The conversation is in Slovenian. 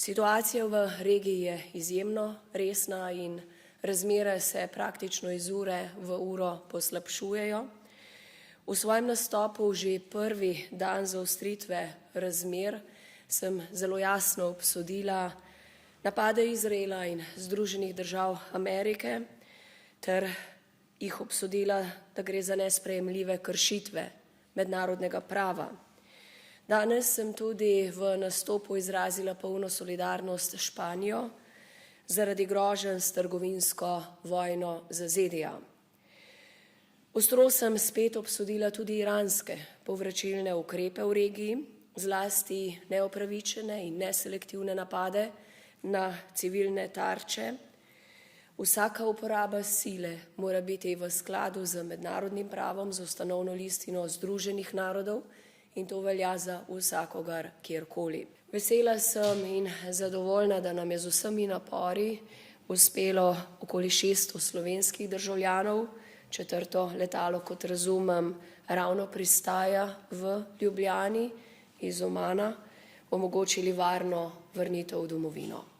Situacija v regiji je izjemno resna in razmere se praktično iz ure v uro poslabšujejo. V svojem nastopu že prvi dan zaostritve razmer sem zelo jasno obsodila napade Izraela in Združenih držav Amerike ter jih obsodila, da gre za nesprejemljive kršitve mednarodnega prava. Danes sem tudi v nastopu izrazila polno solidarnost s Španijo zaradi groženj s trgovinsko vojno za ZDA. Ostro sem spet obsodila tudi iranske povračilne ukrepe v regiji, zlasti neopravičene in neselektivne napade na civilne tarče. Vsaka uporaba sile mora biti v skladu z mednarodnim pravom, z ustanovno listino Združenih narodov, in to velja za vsakogar kjerkoli. Vesela sem in zadovoljna, da nam je z vsemi napori uspelo okoli 600 slovenskih državljanov. 4. letalo, kot razumem, ravno pristaja v Ljubljani iz Omana, omogočili varno vrnitev v domovino.